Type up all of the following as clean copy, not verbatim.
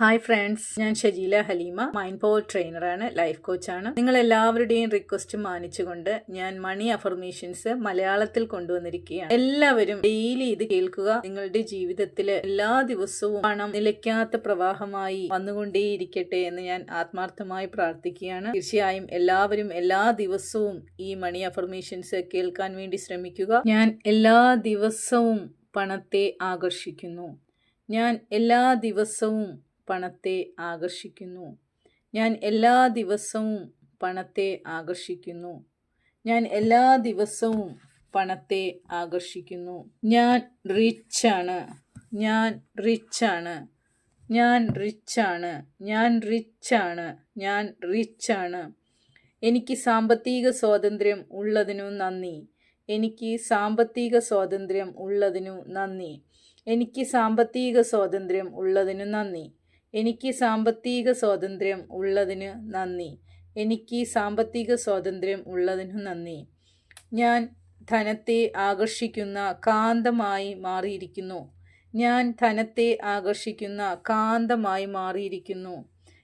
Hi friends, ഞാൻ Shajeela Haleema, mind power ട്രെയിനറാണ്, life കോച്ചാണ്. നിങ്ങൾ എല്ലാവരുടെയും റിക്വസ്റ്റ് മാനിച്ചുകൊണ്ട് ഞാൻ മണി അഫർമേഷൻസ് മലയാളത്തിൽ കൊണ്ടുവന്നിരിക്കുകയാണ്. എല്ലാവരും ഡെയിലി ഇത് കേൾക്കുക. നിങ്ങളുടെ ജീവിതത്തിൽ എല്ലാ ദിവസവും പണം നിലയ്ക്കാത്ത പ്രവാഹമായി വന്നുകൊണ്ടേയിരിക്കട്ടെ എന്ന് ഞാൻ ആത്മാർത്ഥമായി പ്രാർത്ഥിക്കുകയാണ്. തീർച്ചയായും എല്ലാവരും എല്ലാ ദിവസവും ഈ മണി അഫർമേഷൻസ് കേൾക്കാൻ വേണ്ടി ശ്രമിക്കുക. ഞാൻ എല്ലാ ദിവസവും പണത്തെ ആകർഷിക്കുന്നു. ഞാൻ എല്ലാ ദിവസവും പണത്തെ ആകർഷിക്കുന്നു. ഞാൻ എല്ലാ ദിവസവും പണത്തെ ആകർഷിക്കുന്നു. ഞാൻ എല്ലാ ദിവസവും പണത്തെ ആകർഷിക്കുന്നു. ഞാൻ റിച്ചാണ്. ഞാൻ റിച്ചാണ്. ഞാൻ റിച്ചാണ്. ഞാൻ റിച്ചാണ്. ഞാൻ റിച്ചാണ്. എനിക്ക് സാമ്പത്തിക സ്വാതന്ത്ര്യം ഉള്ളതിനു നന്ദി. എനിക്ക് സാമ്പത്തിക സ്വാതന്ത്ര്യം ഉള്ളതിനു നന്ദി. എനിക്ക് സാമ്പത്തിക സ്വാതന്ത്ര്യം ഉള്ളതിനു നന്ദി. എനിക്ക് സാമ്പത്തിക സ്വാതന്ത്ര്യം ഉള്ളതിന് നന്ദി. എനിക്ക് സാമ്പത്തിക സ്വാതന്ത്ര്യം ഉള്ളതിനു നന്ദി. ഞാൻ ധനത്തെ ആകർഷിക്കുന്ന കാന്തമായി മാറിയിരിക്കുന്നു. ഞാൻ ധനത്തെ ആകർഷിക്കുന്ന കാന്തമായി മാറിയിരിക്കുന്നു.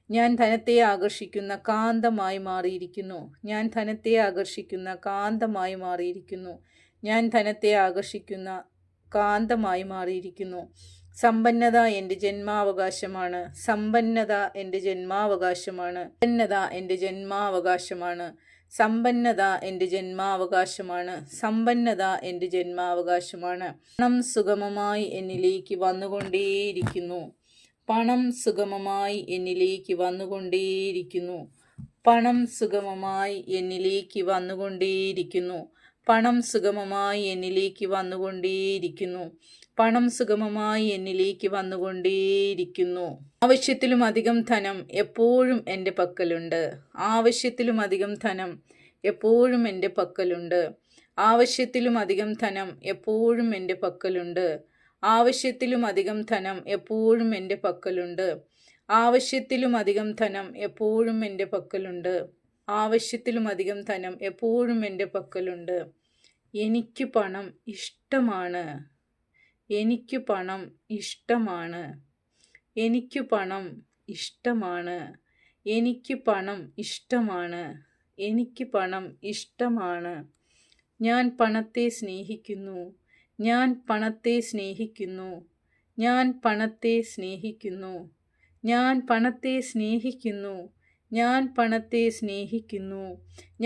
ഞാൻ ധനത്തെ ആകർഷിക്കുന്ന കാന്തമായി മാറിയിരിക്കുന്നു. ഞാൻ ധനത്തെ ആകർഷിക്കുന്ന കാന്തമായി മാറിയിരിക്കുന്നു. ഞാൻ ധനത്തെ ആകർഷിക്കുന്ന കാന്തമായി മാറിയിരിക്കുന്നു. സമ്പന്നത എൻ്റെ ജന്മാവകാശമാണ്. സമ്പന്നത എൻ്റെ ജന്മാവകാശമാണ്. സമ്പന്നത എൻ്റെ ജന്മാവകാശമാണ്. സമ്പന്നത എൻ്റെ ജന്മാവകാശമാണ്. സമ്പന്നത എൻ്റെ ജന്മാവകാശമാണ്. പണം സുഗമമായി എന്നിലേക്ക് വന്നുകൊണ്ടേയിരിക്കുന്നു. പണം സുഗമമായി എന്നിലേക്ക് വന്നുകൊണ്ടേയിരിക്കുന്നു. പണം സുഗമമായി എന്നിലേക്ക് വന്നുകൊണ്ടേയിരിക്കുന്നു. പണം സുഗമമായി എന്നിലേക്ക് വന്നുകൊണ്ടേയിരിക്കുന്നു. പണം സുഗമമായി എന്നിലേക്ക് വന്നുകൊണ്ടേയിരിക്കുന്നു. ആവശ്യത്തിലും അധികം ധനം എപ്പോഴും എൻ്റെ പക്കലുണ്ട്. ആവശ്യത്തിലും അധികം ധനം എപ്പോഴും എൻ്റെ പക്കലുണ്ട്. ആവശ്യത്തിലും അധികം ധനം എപ്പോഴും എൻ്റെ പക്കലുണ്ട്. ആവശ്യത്തിലും അധികം ധനം എപ്പോഴും എൻ്റെ പക്കലുണ്ട്. ആവശ്യത്തിലും അധികം ധനം എപ്പോഴും എൻ്റെ പക്കലുണ്ട്. ആവശ്യത്തിലും അധികം ധനം എപ്പോഴും എൻ്റെ പക്കലുണ്ട്. എനിക്ക് പണം ഇഷ്ടമാണ്. എനിക്ക് പണം ഇഷ്ടമാണ്. എനിക്ക് പണം ഇഷ്ടമാണ്. എനിക്ക് പണം ഇഷ്ടമാണ്. എനിക്ക് പണം ഇഷ്ടമാണ്. ഞാൻ പണത്തെ സ്നേഹിക്കുന്നു. ഞാൻ പണത്തെ സ്നേഹിക്കുന്നു. ഞാൻ പണത്തെ സ്നേഹിക്കുന്നു. ഞാൻ പണത്തെ സ്നേഹിക്കുന്നു. ഞാൻ പണത്തെ സ്നേഹിക്കുന്നു.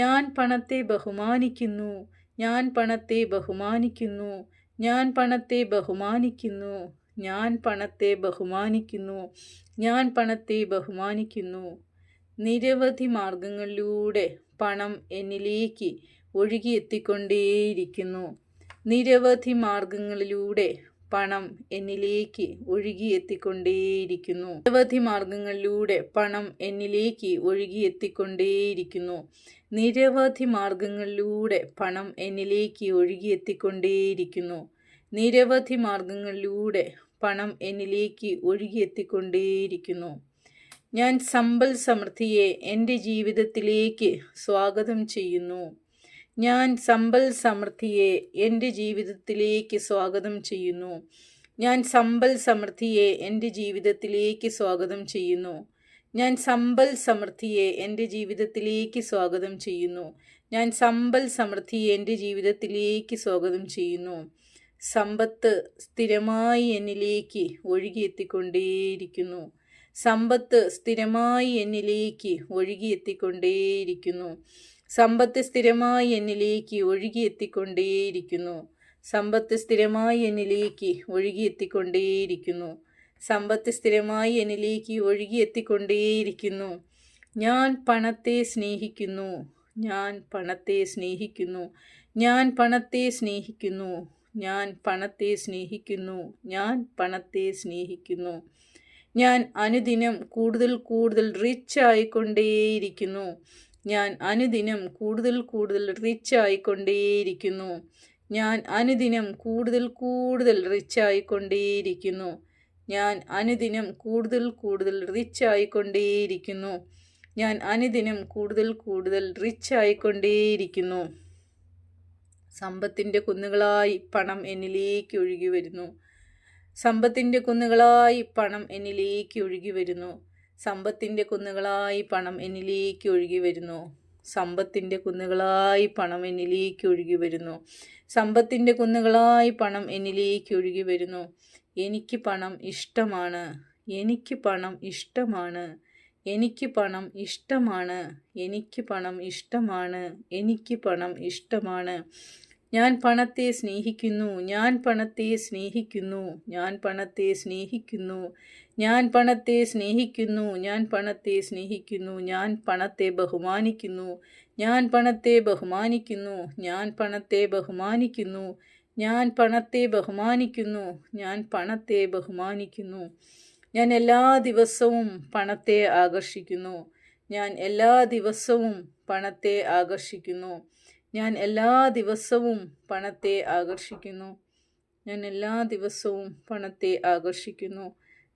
ഞാൻ പണത്തെ ബഹുമാനിക്കുന്നു. ഞാൻ പണത്തെ ബഹുമാനിക്കുന്നു. ഞാൻ പണത്തെ ബഹുമാനിക്കുന്നു. ഞാൻ പണത്തെ ബഹുമാനിക്കുന്നു. ഞാൻ പണത്തെ ബഹുമാനിക്കുന്നു. നിരവധി മാർഗങ്ങളിലൂടെ പണം എന്നിലേക്ക് ഒഴുകിയെത്തിക്കൊണ്ടേയിരിക്കുന്നു. നിരവധി മാർഗങ്ങളിലൂടെ പണം എന്നിലേക്ക് ഒഴുകിയെത്തിക്കൊണ്ടേയിരിക്കുന്നു. നിരവധി മാർഗങ്ങളിലൂടെ പണം എന്നിലേക്ക് ഒഴുകിയെത്തിക്കൊണ്ടേയിരിക്കുന്നു. നിരവധി മാർഗങ്ങളിലൂടെ പണം എന്നിലേക്ക് ഒഴുകിയെത്തിക്കൊണ്ടേയിരിക്കുന്നു. നിരവധി മാർഗങ്ങളിലൂടെ പണം എന്നിലേക്ക് ഒഴുകിയെത്തിക്കൊണ്ടേയിരിക്കുന്നു. ഞാൻ സമ്പൽ സമൃദ്ധിയെ എൻ്റെ ജീവിതത്തിലേക്ക് സ്വാഗതം ചെയ്യുന്നു. ഞാൻ സമ്പൽ സമൃദ്ധിയെ എൻ്റെ ജീവിതത്തിലേക്ക് സ്വാഗതം ചെയ്യുന്നു. ഞാൻ സമ്പൽ സമൃദ്ധിയെ എൻ്റെ ജീവിതത്തിലേക്ക് സ്വാഗതം ചെയ്യുന്നു. ഞാൻ സമ്പൽ സമൃദ്ധിയെ എൻ്റെ ജീവിതത്തിലേക്ക് സ്വാഗതം ചെയ്യുന്നു. ഞാൻ സമ്പൽ സമൃദ്ധിയെ എൻ്റെ ജീവിതത്തിലേക്ക് സ്വാഗതം ചെയ്യുന്നു. സമ്പത്ത് സ്ഥിരമായി എന്നിലേക്ക് ഒഴുകിയെത്തിക്കൊണ്ടേയിരിക്കുന്നു. സമ്പത്ത് സ്ഥിരമായി എന്നിലേക്ക് ഒഴുകിയെത്തിക്കൊണ്ടേയിരിക്കുന്നു. സമ്പത്ത് സ്ഥിരമായി എന്നിലേക്ക് ഒഴുകിയെത്തിക്കൊണ്ടേയിരിക്കുന്നു. സമ്പത്ത് സ്ഥിരമായി എന്നിലേക്ക് ഒഴുകിയെത്തിക്കൊണ്ടേയിരിക്കുന്നു. സമ്പത്ത് സ്ഥിരമായി എന്നിലേക്ക് ഒഴുകിയെത്തിക്കൊണ്ടേയിരിക്കുന്നു. ഞാൻ പണത്തെ സ്നേഹിക്കുന്നു. ഞാൻ പണത്തെ സ്നേഹിക്കുന്നു. ഞാൻ പണത്തെ സ്നേഹിക്കുന്നു. ഞാൻ പണത്തെ സ്നേഹിക്കുന്നു. ഞാൻ പണത്തെ സ്നേഹിക്കുന്നു. ഞാൻ അനുദിനം കൂടുതൽ കൂടുതൽ റിച്ച് ആയിക്കൊണ്ടേയിരിക്കുന്നു. ഞാൻ അനുദിനം കൂടുതൽ കൂടുതൽ റിച്ച് ആയിക്കൊണ്ടേയിരിക്കുന്നു. ഞാൻ അനുദിനം കൂടുതൽ കൂടുതൽ റിച്ച് ആയിക്കൊണ്ടേയിരിക്കുന്നു. ഞാൻ അനുദിനം കൂടുതൽ കൂടുതൽ റിച്ച് ആയിക്കൊണ്ടേയിരിക്കുന്നു. ഞാൻ അനുദിനം കൂടുതൽ കൂടുതൽ റിച്ച് ആയിക്കൊണ്ടേയിരിക്കുന്നു. സമ്പത്തിൻ്റെ കുന്നുകളായി പണം എന്നിലേക്ക് ഒഴുകി വരുന്നു. സമ്പത്തിൻ്റെ കുന്നുകളായി പണം എന്നിലേക്ക് ഒഴുകി വരുന്നു. സമ്പത്തിൻ്റെ കുന്നുകളായി പണം എന്നിലേക്ക് ഒഴുകി വരുന്നു. സമ്പത്തിൻ്റെ കുന്നുകളായി പണം എന്നിലേക്ക് ഒഴുകി വരുന്നു. സമ്പത്തിൻ്റെ കുന്നുകളായി പണം എന്നിലേക്ക് ഒഴുകി വരുന്നു. എനിക്ക് പണം ഇഷ്ടമാണ്. എനിക്ക് പണം ഇഷ്ടമാണ്. എനിക്ക് പണം ഇഷ്ടമാണ്. എനിക്ക് പണം ഇഷ്ടമാണ്. എനിക്ക് പണം ഇഷ്ടമാണ്. ഞാൻ പണത്തെ സ്നേഹിക്കുന്നു. ഞാൻ പണത്തെ സ്നേഹിക്കുന്നു. ഞാൻ പണത്തെ സ്നേഹിക്കുന്നു. ഞാൻ പണത്തെ സ്നേഹിക്കുന്നു. ഞാൻ പണത്തെ സ്നേഹിക്കുന്നു. ഞാൻ പണത്തെ ബഹുമാനിക്കുന്നു. ഞാൻ പണത്തെ ബഹുമാനിക്കുന്നു. ഞാൻ പണത്തെ ബഹുമാനിക്കുന്നു. ഞാൻ പണത്തെ ബഹുമാനിക്കുന്നു. ഞാൻ പണത്തെ ബഹുമാനിക്കുന്നു. ഞാൻ എല്ലാ ദിവസവും പണത്തെ ആകർഷിക്കുന്നു. ഞാൻ എല്ലാ ദിവസവും പണത്തെ ആകർഷിക്കുന്നു. ഞാൻ എല്ലാ ദിവസവും പണത്തെ ആകർഷിക്കുന്നു. ഞാൻ എല്ലാ ദിവസവും പണത്തെ ആകർഷിക്കുന്നു.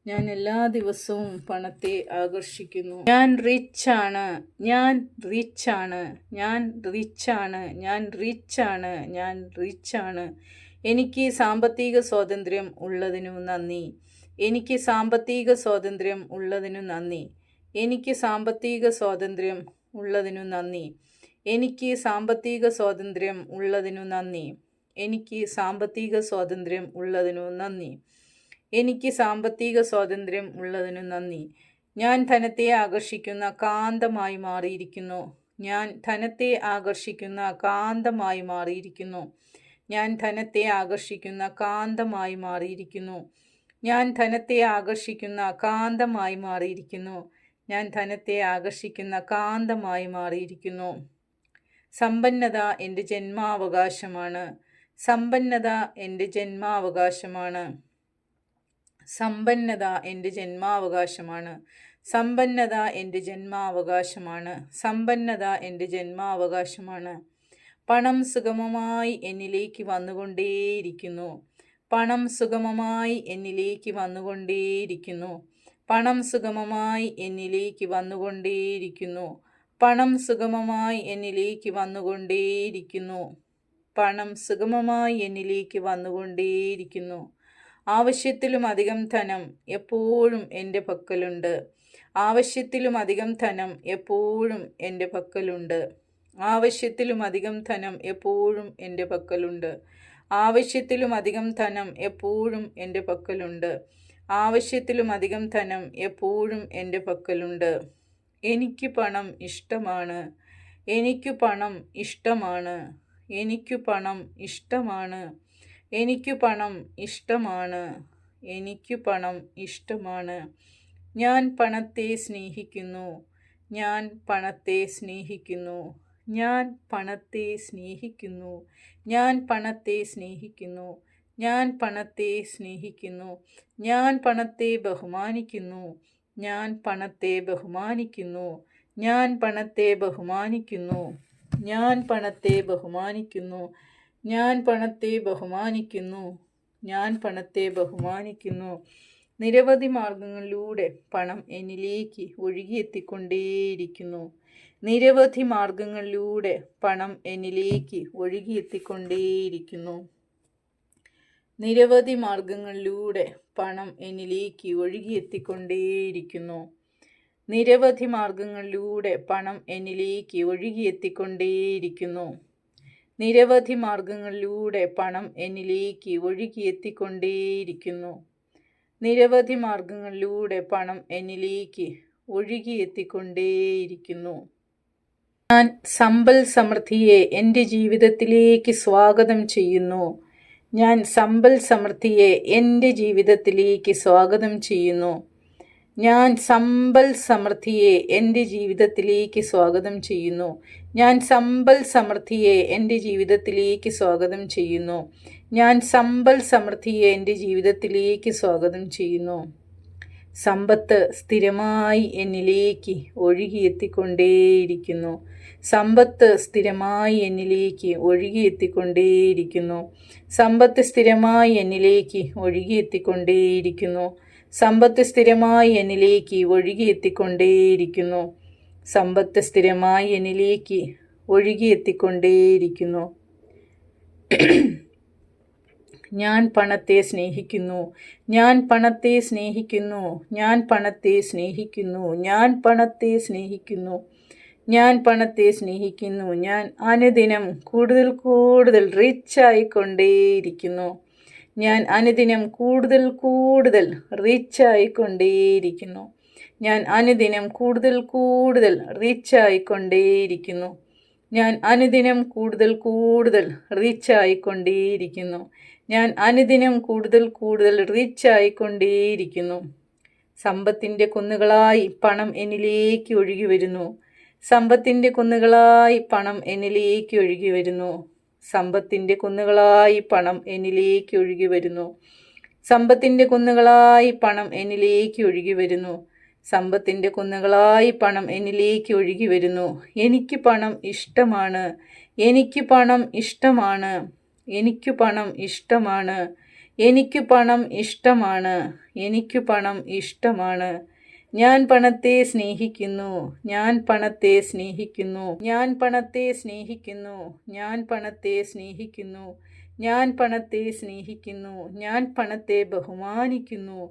ഞാൻ എല്ലാ ദിവസവും പണത്തെ ആകർഷിക്കുന്നു. ഞാൻ റിച്ചാണ്. ഞാൻ റിച്ചാണ്. ഞാൻ റിച്ചാണ്. ഞാൻ റിച്ചാണ്. ഞാൻ റിച്ചാണ്. എനിക്ക് സാമ്പത്തിക സ്വാതന്ത്ര്യം ഉള്ളതിനു നന്ദി. എനിക്ക് സാമ്പത്തിക സ്വാതന്ത്ര്യം ഉള്ളതിനു നന്ദി. എനിക്ക് സാമ്പത്തിക സ്വാതന്ത്ര്യം ഉള്ളതിനു നന്ദി. എനിക്ക് സാമ്പത്തിക സ്വാതന്ത്ര്യം ഉള്ളതിനു നന്ദി. എനിക്ക് സാമ്പത്തിക സ്വാതന്ത്ര്യം ഉള്ളതിനു നന്ദി. എനിക്ക് സാമ്പത്തിക സ്വാതന്ത്ര്യം ഉള്ളതിനു നന്ദി. ഞാൻ ധനത്തെ ആകർഷിക്കുന്ന കാന്തമായി മാറിയിരിക്കുന്നു. ഞാൻ ധനത്തെ ആകർഷിക്കുന്ന കാന്തമായി മാറിയിരിക്കുന്നു. ഞാൻ ധനത്തെ ആകർഷിക്കുന്ന കാന്തമായി മാറിയിരിക്കുന്നു. ഞാൻ ധനത്തെ ആകർഷിക്കുന്ന കാന്തമായി മാറിയിരിക്കുന്നു. ഞാൻ ധനത്തെ ആകർഷിക്കുന്ന കാന്തമായി മാറിയിരിക്കുന്നു. സമ്പന്നത എൻ്റെ ജന്മാവകാശമാണ്. സമ്പന്നത എൻ്റെ ജന്മാവകാശമാണ്. സമ്പന്നത എൻ്റെ ജന്മാവകാശമാണ്. സമ്പന്നത എൻ്റെ ജന്മാവകാശമാണ്. സമ്പന്നത എൻ്റെ ജന്മാവകാശമാണ്. പണം സുഗമമായി എന്നിലേക്ക് വന്നുകൊണ്ടേയിരിക്കുന്നു. പണം സുഗമമായി എന്നിലേക്ക് വന്നുകൊണ്ടേയിരിക്കുന്നു. പണം സുഗമമായി എന്നിലേക്ക് വന്നുകൊണ്ടേയിരിക്കുന്നു. പണം സുഗമമായി എന്നിലേക്ക് വന്നുകൊണ്ടേയിരിക്കുന്നു. പണം സുഗമമായി എന്നിലേക്ക് വന്നുകൊണ്ടേയിരിക്കുന്നു. ആവശ്യത്തിലും അധികം ധനം എപ്പോഴും എൻ്റെ പക്കലുണ്ട്. ആവശ്യത്തിലും അധികം ധനം എപ്പോഴും എൻ്റെ പക്കലുണ്ട്. ആവശ്യത്തിലും അധികം ധനം എപ്പോഴും എൻ്റെ പക്കലുണ്ട്. ആവശ്യത്തിലും അധികം ധനം എപ്പോഴും എൻ്റെ പക്കലുണ്ട്. ആവശ്യത്തിലും അധികം ധനം എപ്പോഴും എൻ്റെ പക്കലുണ്ട്. എനിക്ക് പണം ഇഷ്ടമാണ്. എനിക്ക് പണം ഇഷ്ടമാണ്. എനിക്ക് പണം ഇഷ്ടമാണ്. എനിക്ക് പണം ഇഷ്ടമാണ്. എനിക്ക് പണം ഇഷ്ടമാണ്. ഞാൻ പണത്തെ സ്നേഹിക്കുന്നു. ഞാൻ പണത്തെ സ്നേഹിക്കുന്നു. ഞാൻ പണത്തെ സ്നേഹിക്കുന്നു. ഞാൻ പണത്തെ സ്നേഹിക്കുന്നു. ഞാൻ പണത്തെ സ്നേഹിക്കുന്നു. ഞാൻ പണത്തെ ബഹുമാനിക്കുന്നു. ഞാൻ പണത്തെ ബഹുമാനിക്കുന്നു. ഞാൻ പണത്തെ ബഹുമാനിക്കുന്നു. ഞാൻ പണത്തെ ബഹുമാനിക്കുന്നു. ഞാൻ പണത്തെ ബഹുമാനിക്കുന്നു. ഞാൻ പണത്തെ ബഹുമാനിക്കുന്നു. നിരവധി മാർഗങ്ങളിലൂടെ പണം എന്നിലേക്ക് ഒഴുകിയെത്തിക്കൊണ്ടേയിരിക്കുന്നു. നിരവധി മാർഗങ്ങളിലൂടെ പണം എന്നിലേക്ക് ഒഴുകിയെത്തിക്കൊണ്ടേയിരിക്കുന്നു. നിരവധി മാർഗങ്ങളിലൂടെ പണം എന്നിലേക്ക് ഒഴുകിയെത്തിക്കൊണ്ടേയിരിക്കുന്നു. നിരവധി മാർഗങ്ങളിലൂടെ പണം എന്നിലേക്ക് ഒഴുകിയെത്തിക്കൊണ്ടേയിരിക്കുന്നു. നിരവധി മാർഗങ്ങളിലൂടെ പണം എന്നിലേക്ക് ഒഴുകിയെത്തിക്കൊണ്ടേയിരിക്കുന്നു. നിരവധി മാർഗങ്ങളിലൂടെ പണം എന്നിലേക്ക് ഒഴുകിയെത്തിക്കൊണ്ടേയിരിക്കുന്നു. ഞാൻ സമ്പൽ സമൃദ്ധിയെ എൻ്റെ ജീവിതത്തിലേക്ക് സ്വാഗതം ചെയ്യുന്നു. ഞാൻ സമ്പൽ സമൃദ്ധിയെ എൻ്റെ ജീവിതത്തിലേക്ക് സ്വാഗതം ചെയ്യുന്നു. ഞാൻ സമ്പൽ സമൃദ്ധിയെ എൻ്റെ ജീവിതത്തിലേക്ക് സ്വാഗതം ചെയ്യുന്നു. ഞാൻ സമ്പൽ സമൃദ്ധിയെ എൻ്റെ ജീവിതത്തിലേക്ക് സ്വാഗതം ചെയ്യുന്നു. ഞാൻ സമ്പൽ സമൃദ്ധിയെ എൻ്റെ ജീവിതത്തിലേക്ക് സ്വാഗതം ചെയ്യുന്നു. സമ്പത്ത് സ്ഥിരമായി എന്നിലേക്ക് ഒഴുകിയെത്തിക്കൊണ്ടേയിരിക്കുന്നു. സമ്പത്ത് സ്ഥിരമായി എന്നിലേക്ക് ഒഴുകിയെത്തിക്കൊണ്ടേയിരിക്കുന്നു. സമ്പത്ത് സ്ഥിരമായി എന്നിലേക്ക് ഒഴുകിയെത്തിക്കൊണ്ടേയിരിക്കുന്നു. സമ്പത്ത് സ്ഥിരമായി എന്നിലേക്ക് ഒഴുകിയെത്തിക്കൊണ്ടേയിരിക്കുന്നു. സമ്പത്ത് സ്ഥിരമായി എന്നിലേക്ക് ഒഴുകിയെത്തിക്കൊണ്ടേയിരിക്കുന്നു. ഞാൻ പണത്തെ സ്നേഹിക്കുന്നു. ഞാൻ പണത്തെ സ്നേഹിക്കുന്നു. ഞാൻ പണത്തെ സ്നേഹിക്കുന്നു. ഞാൻ പണത്തെ സ്നേഹിക്കുന്നു. ഞാൻ പണത്തെ സ്നേഹിക്കുന്നു. ഞാൻ അനുദിനം കൂടുതൽ കൂടുതൽ റിച്ചായിക്കൊണ്ടേയിരിക്കുന്നു. ഞാൻ അനുദിനം കൂടുതൽ കൂടുതൽ റിച്ചായിക്കൊണ്ടേയിരിക്കുന്നു. ഞാൻ അനുദിനം കൂടുതൽ കൂടുതൽ റിച്ചായിക്കൊണ്ടേയിരിക്കുന്നു. ഞാൻ അനുദിനം കൂടുതൽ കൂടുതൽ റിച്ചായിക്കൊണ്ടേയിരിക്കുന്നു. ഞാൻ അനുദിനം കൂടുതൽ കൂടുതൽ റിച്ചായിക്കൊണ്ടേയിരിക്കുന്നു. സമ്പത്തിൻ്റെ കുന്നുകളായി പണം എന്നിലേക്ക് ഒഴുകി വരുന്നു. സമ്പത്തിൻ്റെ കുന്നുകളായി പണം എന്നിലേക്ക് ഒഴുകി വരുന്നു. സമ്പത്തിൻ്റെ കുന്നുകളായി പണം എന്നിലേക്ക് ഒഴുകി വരുന്നു. സമ്പത്തിൻ്റെ കുന്നുകളായി പണം എന്നിലേക്ക് ഒഴുകി വരുന്നു. സമ്പത്തിൻ്റെ കുന്നുകളായി പണം എന്നിലേക്ക് ഒഴുകി വരുന്നു. എനിക്ക് പണം ഇഷ്ടമാണ്. എനിക്ക് പണം ഇഷ്ടമാണ്. എനിക്ക് പണം ഇഷ്ടമാണ്. എനിക്ക് പണം ഇഷ്ടമാണ്. എനിക്ക് പണം ഇഷ്ടമാണ്. ഞാൻ പണത്തെ സ്നേഹിക്കുന്നു. ഞാൻ പണത്തെ സ്നേഹിക്കുന്നു. ഞാൻ പണത്തെ സ്നേഹിക്കുന്നു. ഞാൻ പണത്തെ സ്നേഹിക്കുന്നു. ഞാൻ പണത്തെ സ്നേഹിക്കുന്നു. ഞാൻ പണത്തെ ബഹുമാനിക്കുന്നു.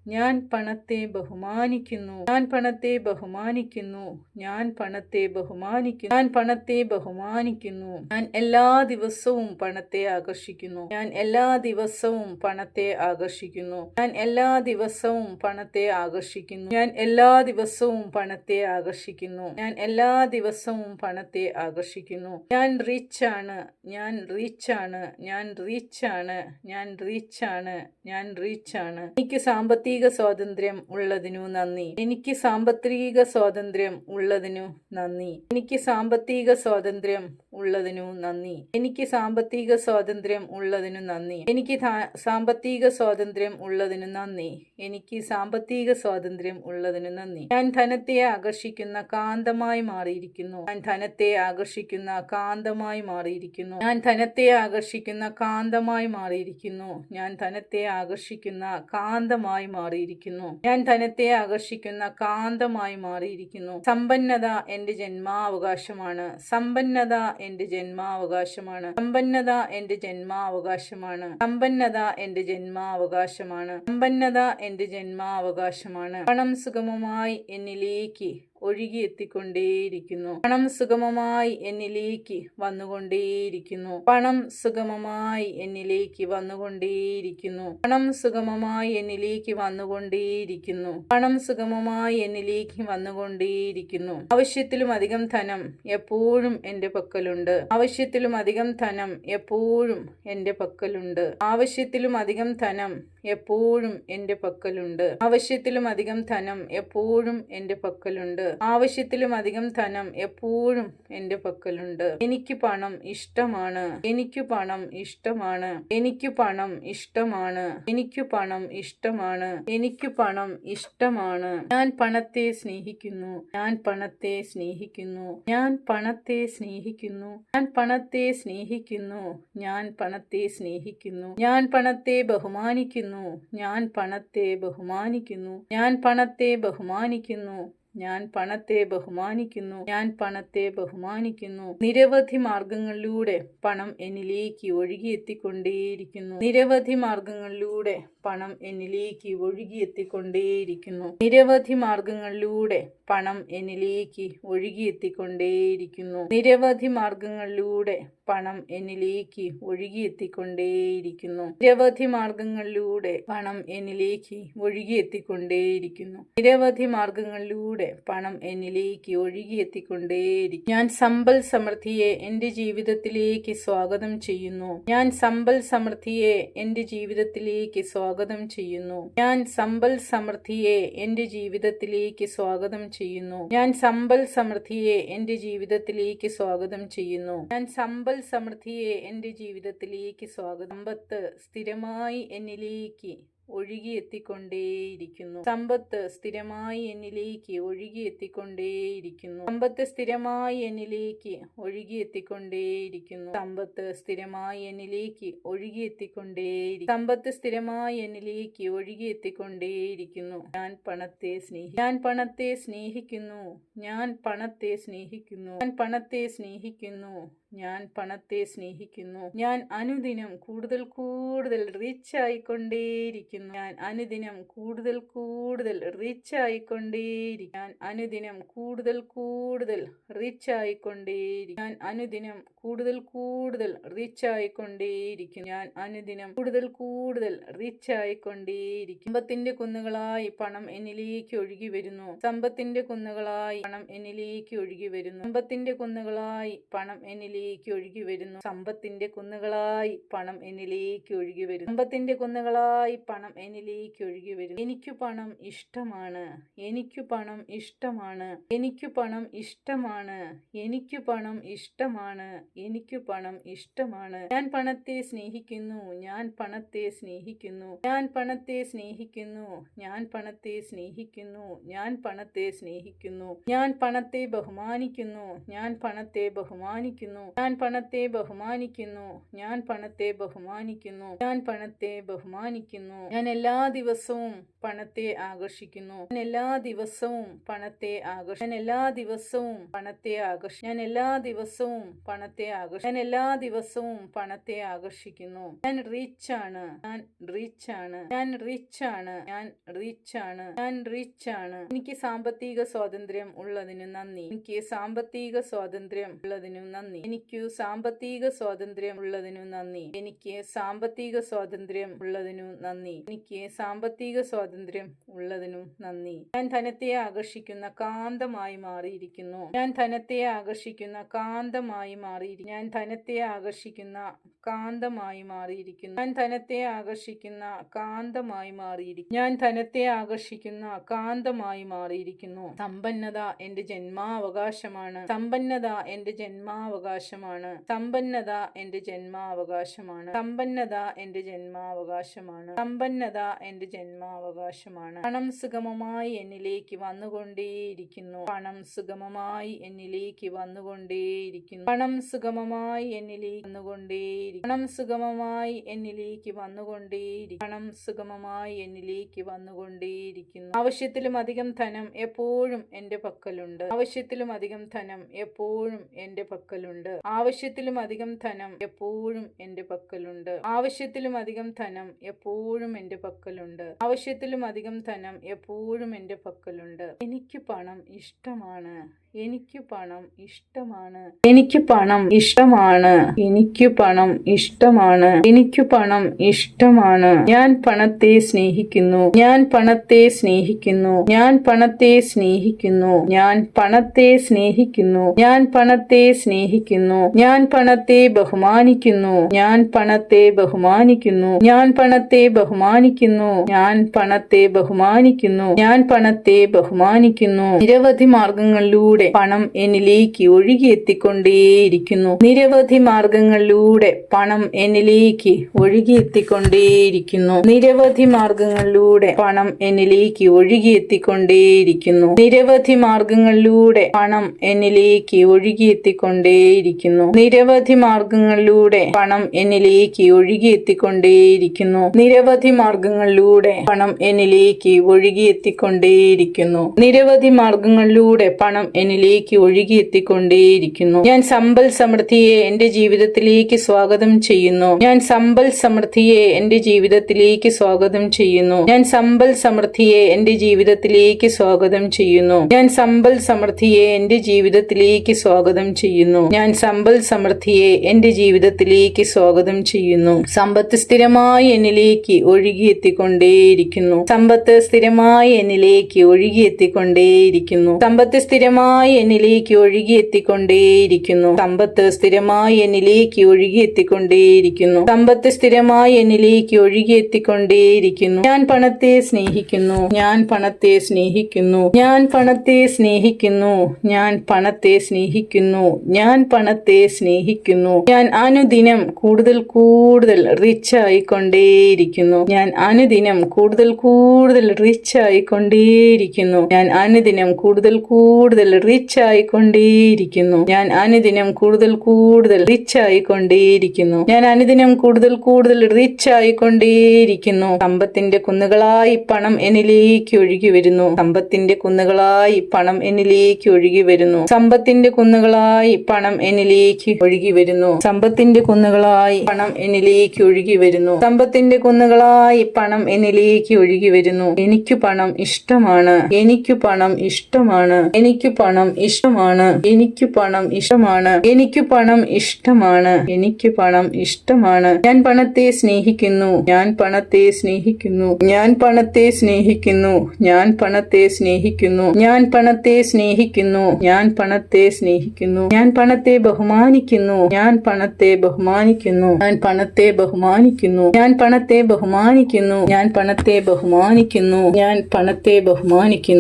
ഞാൻ പണത്തെ ബഹുമാനിക്കുന്നു. ഞാൻ പണത്തെ ബഹുമാനിക്കുന്നു. ഞാൻ പണത്തെ ബഹുമാനിക്കുന്നു. ഞാൻ പണത്തെ ബഹുമാനിക്കുന്നു. ഞാൻ എല്ലാ ദിവസവും പണത്തെ ആകർഷിക്കുന്നു. ഞാൻ എല്ലാ ദിവസവും പണത്തെ ആകർഷിക്കുന്നു. ഞാൻ എല്ലാ ദിവസവും പണത്തെ ആകർഷിക്കുന്നു. ഞാൻ എല്ലാ ദിവസവും പണത്തെ ആകർഷിക്കുന്നു. ഞാൻ എല്ലാ ദിവസവും പണത്തെ ആകർഷിക്കുന്നു. ഞാൻ റിച്ചാണ്. ഞാൻ റിച്ചാണ്. ഞാൻ റിച്ചാണ്. ഞാൻ റിച്ചാണ്. ഞാൻ റിച്ചാണ്. എനിക്ക് സാമ്പത്തിക സ്വാതന്ത്ര്യം ഉള്ളതിനു നന്ദി. എനിക്ക് സാമ്പത്തിക സ്വാതന്ത്ര്യം ഉള്ളതിനു നന്ദി. എനിക്ക് സാമ്പത്തിക സ്വാതന്ത്ര്യം ഉള്ളതിനു നന്ദി. എനിക്ക് സാമ്പത്തിക സ്വാതന്ത്ര്യം ഉള്ളതിനു നന്ദി. എനിക്ക് സാമ്പത്തിക സ്വാതന്ത്ര്യം ഉള്ളതിനു നന്ദി. എനിക്ക് സാമ്പത്തിക സ്വാതന്ത്ര്യം ഉള്ളതിനു നന്ദി. ഞാൻ ധനത്തെ ആകർഷിക്കുന്ന കാന്തമായി മാറിയിരിക്കുന്നു. ഞാൻ ധനത്തെ ആകർഷിക്കുന്ന കാന്തമായി മാറിയിരിക്കുന്നു. ഞാൻ ധനത്തെ ആകർഷിക്കുന്ന കാന്തമായി മാറിയിരിക്കുന്നു. ഞാൻ ധനത്തെ ആകർഷിക്കുന്ന കാന്തമായി മാറിയിരിക്കുന്നു. ഞാൻ ധനത്തെ ആകർഷിക്കുന്ന കാന്തമായി മാറിയിരിക്കുന്നു. സമ്പന്നത എന്റെ ജന്മാവകാശമാണ്. സമ്പന്നത എന്റെ ജന്മാവകാശമാണ്. സമ്പന്നത എന്റെ ജന്മാവകാശമാണ്. സമ്പന്നത എന്റെ ജന്മാവകാശമാണ്. സമ്പന്നത എന്റെ ജന്മാവകാശമാണ്. പണം സുഗമമായി എന്നിലേക്ക് ഒഴുകിയെത്തിക്കൊണ്ടേയിരിക്കുന്നു. പണം സുഗമമായി എന്നിലേക്ക് വന്നുകൊണ്ടേയിരിക്കുന്നു. പണം സുഗമമായി എന്നിലേക്ക് വന്നുകൊണ്ടേയിരിക്കുന്നു. പണം സുഗമമായി എന്നിലേക്ക് വന്നുകൊണ്ടേയിരിക്കുന്നു. പണം സുഗമമായി എന്നിലേക്ക് വന്നുകൊണ്ടേയിരിക്കുന്നു. ആവശ്യത്തിലും അധികം ധനം എപ്പോഴും എന്റെ പക്കലുണ്ട്. ആവശ്യത്തിലും അധികം ധനം എപ്പോഴും എന്റെ പക്കലുണ്ട്. ആവശ്യത്തിലും അധികം ധനം എപ്പോഴും എന്റെ പക്കലുണ്ട്. ആവശ്യത്തിലും അധികം ധനം എപ്പോഴും എന്റെ പക്കലുണ്ട്. ആവശ്യത്തിലും അധികം ധനം എപ്പോഴും എന്റെ പക്കലുണ്ട്. എനിക്ക് പണം ഇഷ്ടമാണ്. എനിക്ക് പണം ഇഷ്ടമാണ്. എനിക്ക് പണം ഇഷ്ടമാണ്. എനിക്ക് പണം ഇഷ്ടമാണ്. എനിക്ക് പണം ഇഷ്ടമാണ്. ഞാൻ പണത്തെ സ്നേഹിക്കുന്നു. ഞാൻ പണത്തെ സ്നേഹിക്കുന്നു. ഞാൻ പണത്തെ സ്നേഹിക്കുന്നു. ഞാൻ പണത്തെ സ്നേഹിക്കുന്നു. ഞാൻ പണത്തെ സ്നേഹിക്കുന്നു. ഞാൻ പണത്തെ ബഹുമാനിക്കുന്നു. ഞാൻ പണത്തെ ബഹുമാനിക്കുന്നു. ഞാൻ പണത്തെ ബഹുമാനിക്കുന്നു. ഞാൻ പണത്തെ ബഹുമാനിക്കുന്നു. ഞാൻ പണത്തെ ബഹുമാനിക്കുന്നു. നിരവധി മാർഗങ്ങളിലൂടെ പണം എന്നിലേക്ക് ഒഴുകിയെത്തിക്കൊണ്ടേയിരിക്കുന്നു. നിരവധി മാർഗങ്ങളിലൂടെ പണം എന്നിലേക്ക് ഒഴുകിയെത്തിക്കൊണ്ടേയിരിക്കുന്നു. നിരവധി മാർഗങ്ങളിലൂടെ പണം എന്നിലേക്ക് ഒഴുകിയെത്തിക്കൊണ്ടേയിരിക്കുന്നു. നിരവധി മാർഗങ്ങളിലൂടെ പണം എന്നിലേക്ക് ഒഴുകിയെത്തിക്കൊണ്ടേയിരിക്കുന്നു. നിരവധി മാർഗങ്ങളിലൂടെ പണം എന്നിലേക്ക് ഒഴുകിയെത്തിക്കൊണ്ടേയിരിക്കുന്നു. നിരവധി മാർഗങ്ങളിലൂടെ പണം എന്നിലേക്ക് ഒഴുകിയെത്തിക്കൊണ്ടേയിരിക്കുന്നു. ഞാൻ സമ്പൽ സമൃദ്ധിയെ എന്റെ ജീവിതത്തിലേക്ക് സ്വാഗതം ചെയ്യുന്നു. ഞാൻ സമ്പൽ സമൃദ്ധിയെ എന്റെ ജീവിതത്തിലേക്ക് സ്വാഗതം ചെയ്യുന്നു. ഞാൻ സമ്പൽ സമൃദ്ധിയെ എന്റെ ജീവിതത്തിലേക്ക് സ്വാഗതം ചെയ്യുന്നു. ഞാൻ സമ്പൽ സമൃദ്ധിയെ എന്റെ ജീവിതത്തിലേക്ക് സ്വാഗതം ചെയ്യുന്നു. ഞാൻ സമ്പൽ സമൃദ്ധിയെ എന്റെ ജീവിതത്തിലേക്ക് സ്വാഗതം. സമ്പത്ത് സ്ഥിരമായി എന്നിലേക്ക് ഒഴുകിയെത്തിക്കൊണ്ടേയിരിക്കുന്നു. സമ്പത്ത് സ്ഥിരമായി എന്നിലേക്ക് ഒഴുകിയെത്തിക്കൊണ്ടേയിരിക്കുന്നു. സമ്പത്ത് സ്ഥിരമായി എന്നിലേക്ക് ഒഴുകിയെത്തിക്കൊണ്ടേയിരിക്കുന്നു. സമ്പത്ത് സ്ഥിരമായി എന്നിലേക്ക് ഒഴുകിയെത്തിക്കൊണ്ടേയിരിക്കുന്നു. സമ്പത്ത് സ്ഥിരമായി എന്നിലേക്ക് ഒഴുകിയെത്തിക്കൊണ്ടേയിരിക്കുന്നു. ഞാൻ പണത്തെ സ്നേഹിക്കുന്നു. ഞാൻ പണത്തെ സ്നേഹിക്കുന്നു. ഞാൻ പണത്തെ സ്നേഹിക്കുന്നു. ഞാൻ പണത്തെ സ്നേഹിക്കുന്നു. ഞാൻ പണത്തെ സ്നേഹിക്കുന്നു. ഞാൻ അനുദിനം കൂടുതൽ കൂടുതൽ റിച്ച് ആയിക്കൊണ്ടേയിരിക്കുന്നു. ഞാൻ അനുദിനം കൂടുതൽ കൂടുതൽ റിച്ച് ആയിക്കൊണ്ടേയിരിക്കും. ഞാൻ അനുദിനം കൂടുതൽ കൂടുതൽ റിച്ച് ആയിക്കൊണ്ടേയിരിക്കും. ഞാൻ അനുദിനം കൂടുതൽ കൂടുതൽ റിച്ച് ആയിക്കൊണ്ടേയിരിക്കും. ഞാൻ അനുദിനം കൂടുതൽ കൂടുതൽ റിച്ച് ആയിക്കൊണ്ടേയിരിക്കും. സമ്പത്തിന്റെ കുന്നുകളായി പണം എന്നിലേക്ക് ഒഴുകി വരുന്നു. സമ്പത്തിന്റെ കുന്നുകളായി പണം എന്നിലേക്ക് ഒഴുകി വരുന്നു. സമ്പത്തിന്റെ കുന്നുകളായി പണം എന്നിലേക്ക് ഒഴുകി വരുന്നു. സമ്പത്തിന്റെ കുന്നുകളായി പണം എന്നിലേക്ക് ഒഴുകി വരുന്നു. സമ്പത്തിന്റെ കുന്നുകളായി പണം എന്നിലേക്ക് ഒഴുകി വരുന്നു. എനിക്ക് പണം ഇഷ്ടമാണ്. എനിക്ക് പണം ഇഷ്ടമാണ്. എനിക്ക് പണം ഇഷ്ടമാണ്. എനിക്ക് പണം ഇഷ്ടമാണ്. എനിക്ക് പണം ഇഷ്ടമാണ്. ഞാൻ പണത്തെ സ്നേഹിക്കുന്നു. ഞാൻ പണത്തെ സ്നേഹിക്കുന്നു. ഞാൻ പണത്തെ സ്നേഹിക്കുന്നു. ഞാൻ പണത്തെ സ്നേഹിക്കുന്നു. ഞാൻ പണത്തെ സ്നേഹിക്കുന്നു. ഞാൻ പണത്തെ ബഹുമാനിക്കുന്നു. ഞാൻ പണത്തെ ബഹുമാനിക്കുന്നു. ഞാൻ പണത്തെ ബഹുമാനിക്കുന്നു. ഞാൻ പണത്തെ ബഹുമാനിക്കുന്നു. ഞാൻ പണത്തെ ബഹുമാനിക്കുന്നു. ഞാൻ എല്ലാ ദിവസവും പണത്തെ ആകർഷിക്കുന്നു. ഞാൻ എല്ലാ ദിവസവും പണത്തെ ഞാൻ എല്ലാ ദിവസവും പണത്തെ ഞാൻ എല്ലാ ദിവസവും പണത്തെ ഞാൻ എല്ലാ ദിവസവും പണത്തെ ആകർഷിക്കുന്നു. ഞാൻ റിച്ച് ആണ്. ഞാൻ റിച്ച് ആണ്. ഞാൻ റിച്ച് ആണ്. ഞാൻ റിച്ച് ആണ്. ഞാൻ റിച്ച് ആണ്. എനിക്ക് സാമ്പത്തിക സ്വാതന്ത്ര്യം ഉള്ളതിന് നന്ദി. എനിക്ക് സാമ്പത്തിക സ്വാതന്ത്ര്യം ഉള്ളതിനു നന്ദി. എനിക്ക് സാമ്പത്തിക സ്വാതന്ത്ര്യം ഉള്ളതിനു നന്ദി. എനിക്ക് സാമ്പത്തിക സ്വാതന്ത്ര്യം ഉള്ളതിനു നന്ദി. എനിക്ക് സാമ്പത്തിക സ്വാതന്ത്ര്യം ഉള്ളതിനു നന്ദി. ഞാൻ ധനത്തെ ആകർഷിക്കുന്ന കാന്തമായി മാറിയിരിക്കുന്നു. ഞാൻ ധനത്തെ ആകർഷിക്കുന്ന കാന്തമായി മാറിയിരിക്കുന്നു. ഞാൻ ധനത്തെ ആകർഷിക്കുന്ന കാന്തമായി മാറിയിരിക്കുന്നു. ഞാൻ ധനത്തെ ആകർഷിക്കുന്ന കാന്തമായി മാറിയിരിക്കുന്നു. ഞാൻ ധനത്തെ ആകർഷിക്കുന്ന കാന്തമായി മാറിയിരിക്കുന്നു. സമ്പന്നത എന്റെ ജന്മാവകാശമാണ്. സമ്പന്നത എന്റെ ജന്മാവകാശമാണ്. സമ്പന്നത എന്റെ ജന്മാവകാശമാണ്. സമ്പന്നത എന്റെ ജന്മാവകാശമാണ്. സമ്പന്നത എന്റെ ജന്മാവകാശമാണ്. പണം സുഗമമായി എന്നിലേക്ക് വന്നുകൊണ്ടേയിരിക്കുന്നു. പണം സുഗമമായി എന്നിലേക്ക് വന്നുകൊണ്ടേയിരിക്കുന്നു. പണം സുഗമമായി എന്നിലേക്ക് വന്നുകൊണ്ടേയിരിക്കുന്നു. പണം സുഗമമായി എന്നിലേക്ക് വന്നുകൊണ്ടേയിരിക്കുന്നു. പണം സുഗമമായി എന്നിലേക്ക് വന്നുകൊണ്ടേയിരിക്കുന്നു. ആവശ്യത്തിലും അധികം ധനം എപ്പോഴും എന്റെ പക്കലുണ്ട്. ആവശ്യത്തിലും അധികം ധനം എപ്പോഴും എന്റെ പക്കലുണ്ട്. ആവശ്യത്തിലും അധികം ധനം എപ്പോഴും എന്റെ പക്കലുണ്ട്. ആവശ്യത്തിലും അധികം ധനം എപ്പോഴും എന്റെ പക്കലുണ്ട്. ആവശ്യത്തിലും അധികം ധനം എപ്പോഴും എന്റെ പക്കലുണ്ട്. എനിക്ക് പണം ഇഷ്ടമാണ്. എനിക്ക് പണം ഇഷ്ടമാണ്. എനിക്ക് പണം ഇഷ്ടമാണ്. എനിക്ക് പണം ഇഷ്ടമാണ്. എനിക്ക് പണം ഇഷ്ടമാണ്. ഞാൻ പണത്തെ സ്നേഹിക്കുന്നു. ഞാൻ പണത്തെ സ്നേഹിക്കുന്നു. ഞാൻ പണത്തെ സ്നേഹിക്കുന്നു. ഞാൻ പണത്തെ സ്നേഹിക്കുന്നു. ഞാൻ പണത്തെ സ്നേഹിക്കുന്നു. ഞാൻ പണത്തെ ബഹുമാനിക്കുന്നു. ഞാൻ പണത്തെ ബഹുമാനിക്കുന്നു. ഞാൻ പണത്തെ ബഹുമാനിക്കുന്നു. ഞാൻ പണത്തെ ബഹുമാനിക്കുന്നു. ഞാൻ പണത്തെ ബഹുമാനിക്കുന്നു. നിരവധി മാർഗങ്ങളിലൂടെ പണം എന്നിലേക്ക് ഒഴുകിയെത്തിക്കൊണ്ടേയിരിക്കുന്നു. നിരവധി മാർഗങ്ങളിലൂടെ പണം എന്നിലേക്ക് ഒഴുകിയെത്തിക്കൊണ്ടേയിരിക്കുന്നു. നിരവധി മാർഗങ്ങളിലൂടെ പണം എന്നിലേക്ക് ഒഴുകിയെത്തിക്കൊണ്ടേയിരിക്കുന്നു. നിരവധി മാർഗങ്ങളിലൂടെ പണം എന്നിലേക്ക് ഒഴുകിയെത്തിക്കൊണ്ടേയിരിക്കുന്നു. നിരവധി മാർഗങ്ങളിലൂടെ പണം എന്നിലേക്ക് ഒഴുകിയെത്തിക്കൊണ്ടേയിരിക്കുന്നു. നിരവധി മാർഗങ്ങളിലൂടെ പണം എന്നിലേക്ക് ഒഴുകിയെത്തിക്കൊണ്ടേയിരിക്കുന്നു. നിരവധി മാർഗങ്ങളിലൂടെ പണം എന്നിലേക്ക് ഒഴുകിയെത്തിക്കൊണ്ടേയിരിക്കുന്നു. ഞാൻ സമ്പൽ സമൃദ്ധിയെ എന്റെ ജീവിതത്തിലേക്ക് സ്വാഗതം ചെയ്യുന്നു. ഞാൻ സമ്പൽ സമൃദ്ധിയെ എന്റെ ജീവിതത്തിലേക്ക് സ്വാഗതം ചെയ്യുന്നു. ഞാൻ സമ്പൽ സമൃദ്ധിയെ എന്റെ ജീവിതത്തിലേക്ക് സ്വാഗതം ചെയ്യുന്നു. ഞാൻ സമ്പൽ സമൃദ്ധിയെ എന്റെ ജീവിതത്തിലേക്ക് സ്വാഗതം ചെയ്യുന്നു. ഞാൻ സമ്പൽ സമൃദ്ധിയെ എന്റെ ജീവിതത്തിലേക്ക് സ്വാഗതം ചെയ്യുന്നു. സമ്പത്ത് സ്ഥിരമായി എന്നിലേക്ക് ഒഴുകിയെത്തിക്കൊണ്ടേയിരിക്കുന്നു. സമ്പത്ത് സ്ഥിരമായി എന്നിലേക്ക് ഒഴുകിയെത്തിക്കൊണ്ടേയിരിക്കുന്നു. സമ്പത്ത് സ്ഥിരമായി എന്നിലേക്ക് ഒഴുകിയെത്തിക്കൊണ്ടേയിരിക്കുന്നു. സമ്പത്ത് സ്ഥിരമായി എന്നിലേക്ക് ഒഴുകിയെത്തിക്കൊണ്ടേയിരിക്കുന്നു. സമ്പത്ത് സ്ഥിരമായി എന്നിലേക്ക് ഒഴുകിയെത്തിക്കൊണ്ടേയിരിക്കുന്നു. ഞാൻ പണത്തെ സ്നേഹിക്കുന്നു. ഞാൻ പണത്തെ സ്നേഹിക്കുന്നു. ഞാൻ പണത്തെ സ്നേഹിക്കുന്നു. ഞാൻ പണത്തെ സ്നേഹിക്കുന്നു. ഞാൻ പണത്തെ സ്നേഹിക്കുന്നു. ഞാൻ അനുദിനം കൂടുതൽ കൂടുതൽ റിച്ച് ആയിക്കൊണ്ടേയിരിക്കുന്നു. ഞാൻ അനുദിനം കൂടുതൽ കൂടുതൽ റിച്ച് ആയിക്കൊണ്ടേയിരിക്കുന്നു. ഞാൻ അനുദിനം കൂടുതൽ കൂടുതൽ റിച്ച് ആയിക്കൊണ്ടേയിരിക്കുന്നു. ഞാൻ അനുദിനം കൂടുതൽ കൂടുതൽ റിച്ച് ആയിക്കൊണ്ടേയിരിക്കുന്നു. ആയിക്കൊണ്ടേയിരിക്കുന്നു. ഞാൻ അനുദിനം കൂടുതൽ കൂടുതൽ റിച്ച് ആയിക്കൊണ്ടേയിരിക്കുന്നു. സമ്പത്തിന്റെ കുന്നുകളായി പണം എന്നിലേക്ക് ഒഴുകി വരുന്നു. സമ്പത്തിന്റെ കുന്നുകളായി പണം എന്നിലേക്ക് ഒഴുകി വരുന്നു. സമ്പത്തിന്റെ കുന്നുകളായി പണം എന്നിലേക്ക് ഒഴുകി വരുന്നു. സമ്പത്തിന്റെ കുന്നുകളായി പണം എന്നിലേക്ക് ഒഴുകി വരുന്നു. സമ്പത്തിന്റെ കുന്നുകളായി പണം എന്നിലേക്ക് ഒഴുകി വരുന്നു. എനിക്ക് പണം ഇഷ്ടമാണ്. എനിക്ക് പണം ഇഷ്ടമാണ്. എനിക്ക് പണം ഇഷ്ടമാണ്. എനിക്ക് പണം ഇഷ്ടമാണ്. എനിക്ക് പണം ഇഷ്ടമാണ്. എനിക്ക് പണം ഇഷ്ടമാണ്. ഞാൻ പണത്തെ സ്നേഹിക്കുന്നു. ഞാൻ പണത്തെ സ്നേഹിക്കുന്നു. ഞാൻ പണത്തെ സ്നേഹിക്കുന്നു. ഞാൻ പണത്തെ സ്നേഹിക്കുന്നു. ഞാൻ പണത്തെ സ്നേഹിക്കുന്നു. ഞാൻ പണത്തെ സ്നേഹിക്കുന്നു. ഞാൻ പണത്തെ ബഹുമാനിക്കുന്നു. ഞാൻ പണത്തെ ബഹുമാനിക്കുന്നു. ഞാൻ പണത്തെ ബഹുമാനിക്കുന്നു. ഞാൻ പണത്തെ ബഹുമാനിക്കുന്നു. ഞാൻ പണത്തെ ബഹുമാനിക്കുന്നു. ഞാൻ പണത്തെ ബഹുമാനിക്കുന്നു.